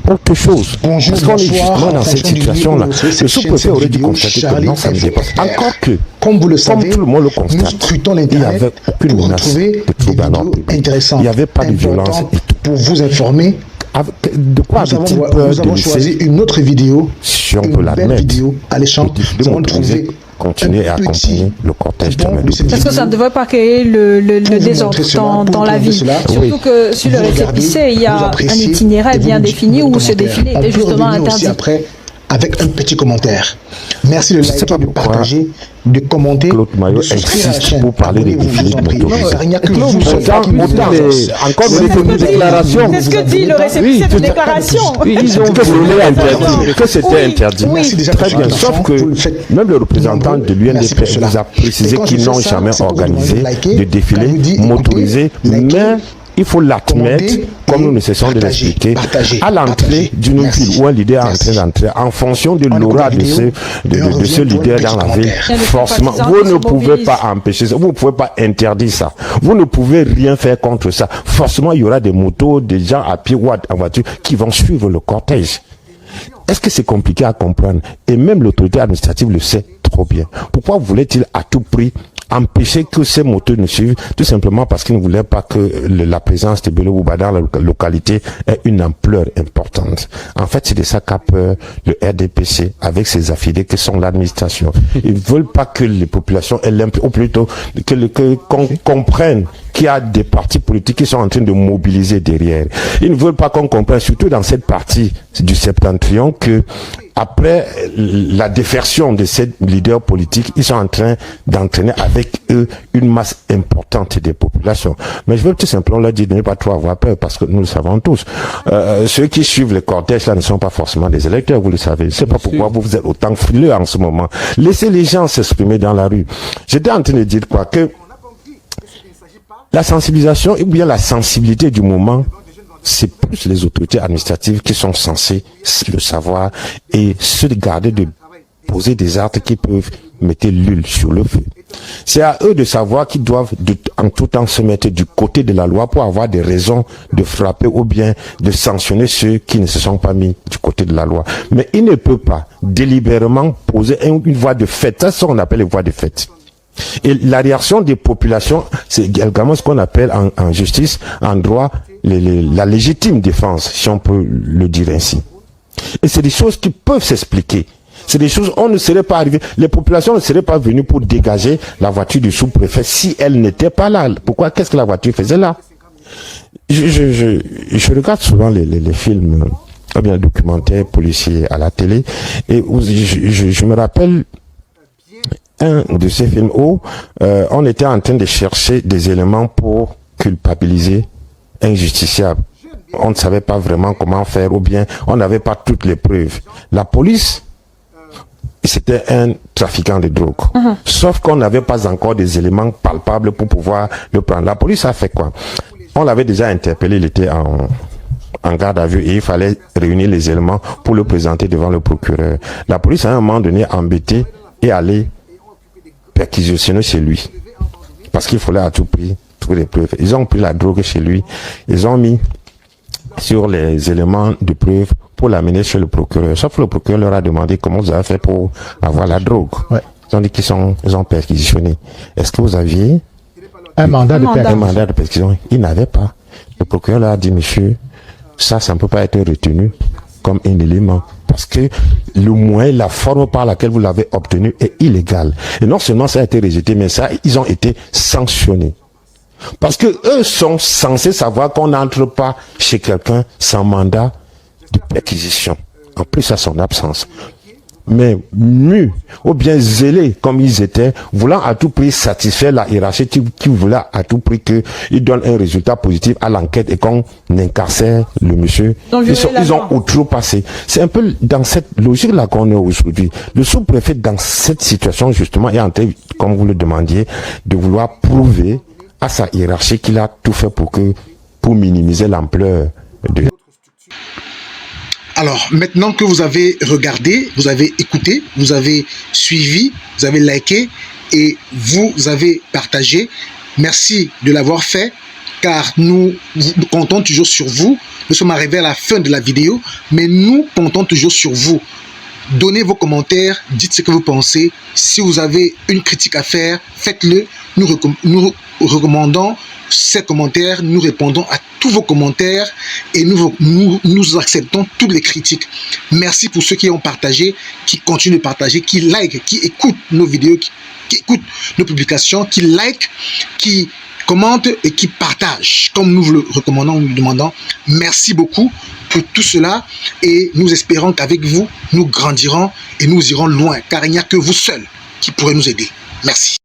autre chose. Bonjour, Parce qu'on est bonsoir, justement dans cette situation-là. Le sous-préfet aurait dû constater que non, ça ne dépasse pas. Encore que, comme vous le savez, tout le monde le nous constate, scrutons il n'y avait l'internet aucune pour menace retrouver de des trouble à l'ordre vidéos public. intéressantes, Il n'y avait pas de violence importantes et tout. pour vous informer. De quoi avait-il peur Nous de avons choisi laisser, une autre vidéo, si on peut une belle l'admettre, vidéo alléchante. de Nous avons motoriser, trouvé continuer à accompagner le cortège de Mamadou. Est-ce que ça ne devrait pas créer le désordre dans la ville? Surtout que sur le récépissé, il y a un itinéraire bien défini où ce défilé était justement interdit. Après, avec un petit commentaire. Merci de liker, de partager, de commenter, Claude Maillot de souscrire à la insiste chaîne. pour parler des défilés de motorisés. Il n'y a que vous seul qui nous Encore une déclaration. C'est ce que dit le récépissé de déclaration. Oui, ils ont voulu interdire, que c'était interdit. Merci déjà Très bien, sauf que même le représentant de l'UNDP nous a précisé qu'ils n'ont jamais organisé de défilé motorisé, mais il faut l'admettre, comme nous ne cessons de l'expliquer, à l'entrée d'une ville où un leader est en train d'entrer, en fonction de l'aura de ce leader dans la ville, forcément, vous ne pouvez pas empêcher ça, vous ne pouvez pas interdire ça, vous ne pouvez rien faire contre ça. Forcément, il y aura des motos, des gens à pied ou en voiture qui vont suivre le cortège. Est-ce que c'est compliqué à comprendre? Et même l'autorité administrative le sait trop bien. Pourquoi voulait-il à tout prix empêcher que ces motos ne suivent? Tout simplement parce qu'ils ne voulaient pas que la présence de Bello Bouba dans la localité ait une ampleur importante. En fait, c'est de ça qu'a peur le RDPC avec ses affiliés qui sont l'administration. Ils ne veulent pas que les populations aient l'impression, ou plutôt qu'on comprenne qu'il y a des partis politiques qui sont en train de mobiliser derrière. Ils ne veulent pas qu'on comprenne, surtout dans cette partie du septentrion, que après la défertion de ces leaders politiques, ils sont en train d'entraîner avec eux une masse importante des populations. Mais je veux tout simplement leur dire de ne pas trop avoir peur, parce que nous le savons tous. Ceux qui suivent les cortèges là ne sont pas forcément des électeurs, vous le savez. C'est pas pourquoi vous êtes autant frileux en ce moment. Laissez les gens s'exprimer dans la rue. J'étais en train de dire quoi? Que la sensibilisation, ou bien la sensibilité du moment, c'est plus les autorités administratives qui sont censées le savoir et se garder de poser des actes qui peuvent mettre l'huile sur le feu. C'est à eux de savoir qu'ils doivent en tout temps se mettre du côté de la loi pour avoir des raisons de frapper ou bien de sanctionner ceux qui ne se sont pas mis du côté de la loi. Mais ils ne peuvent pas délibérément poser une voie de fait. Ça, c'est ce qu'on appelle les voies de fait. Et la réaction des populations, c'est également ce qu'on appelle en justice, en droit, la légitime défense, si on peut le dire ainsi. Et c'est des choses qui peuvent s'expliquer. C'est des choses, on ne serait pas arrivé, les populations ne seraient pas venues pour dégager la voiture du sous-préfet si elle n'était pas là. Pourquoi? Qu'est-ce que la voiture faisait là? Je regarde souvent les films, ou bien documentaires policiers à la télé, et je me rappelle un de ces films où on était en train de chercher des éléments pour culpabiliser un justiciable. On ne savait pas vraiment comment faire, ou bien on n'avait pas toutes les preuves. La police, c'était un trafiquant de drogue. Sauf qu'on n'avait pas encore des éléments palpables pour pouvoir le prendre. La police a fait quoi? On l'avait déjà interpellé, il était en garde à vue et il fallait réunir les éléments pour le présenter devant le procureur. La police, à un moment donné, embêtée et allée perquisitionner chez lui. Parce qu'il fallait à tout prix trouver des preuves. Ils ont pris la drogue chez lui. Ils ont mis sur les éléments de preuve pour l'amener chez le procureur. Sauf que le procureur leur a demandé comment vous avez fait pour avoir la drogue. Ouais. Ils ont dit ils ont perquisitionné. Est-ce que vous aviez un mandat de perquisition? Ils n'avaient pas. Le procureur leur a dit, monsieur, ça ne peut pas être retenu comme un élément. Parce que le moyen, la forme par laquelle vous l'avez obtenu est illégale. Et non seulement ça a été rejeté, mais ça, ils ont été sanctionnés. Parce que eux sont censés savoir qu'on n'entre pas chez quelqu'un sans mandat de perquisition. En plus à son absence. Mais mus, ou bien zélés comme ils étaient, voulant à tout prix satisfaire la hiérarchie qui voulait à tout prix qu'il donne un résultat positif à l'enquête et qu'on incarcère le monsieur. Ils ont outrepassé. C'est un peu dans cette logique-là qu'on est aujourd'hui. Le sous-préfet, dans cette situation, justement, est en train, comme vous le demandiez, de vouloir prouver à sa hiérarchie qu'il a tout fait pour minimiser l'ampleur de... Alors, maintenant que vous avez regardé, vous avez écouté, vous avez suivi, vous avez liké et vous avez partagé, merci de l'avoir fait, car nous comptons toujours sur vous Nous sommes arrivés à la fin de la vidéo, mais nous comptons toujours sur vous. Donnez vos commentaires, dites ce que vous pensez. Si vous avez une critique à faire, faites-le. Nous recommandons ces commentaires, nous répondons à tous vos commentaires et nous acceptons toutes les critiques. Merci pour ceux qui ont partagé, qui continuent de partager, qui like, qui écoutent nos vidéos, qui écoutent nos publications, qui like, qui commentent et qui partagent, comme nous vous le recommandons, nous le demandons. Merci beaucoup pour tout cela et nous espérons qu'avec vous, nous grandirons et nous irons loin, car il n'y a que vous seuls qui pourrez nous aider. Merci.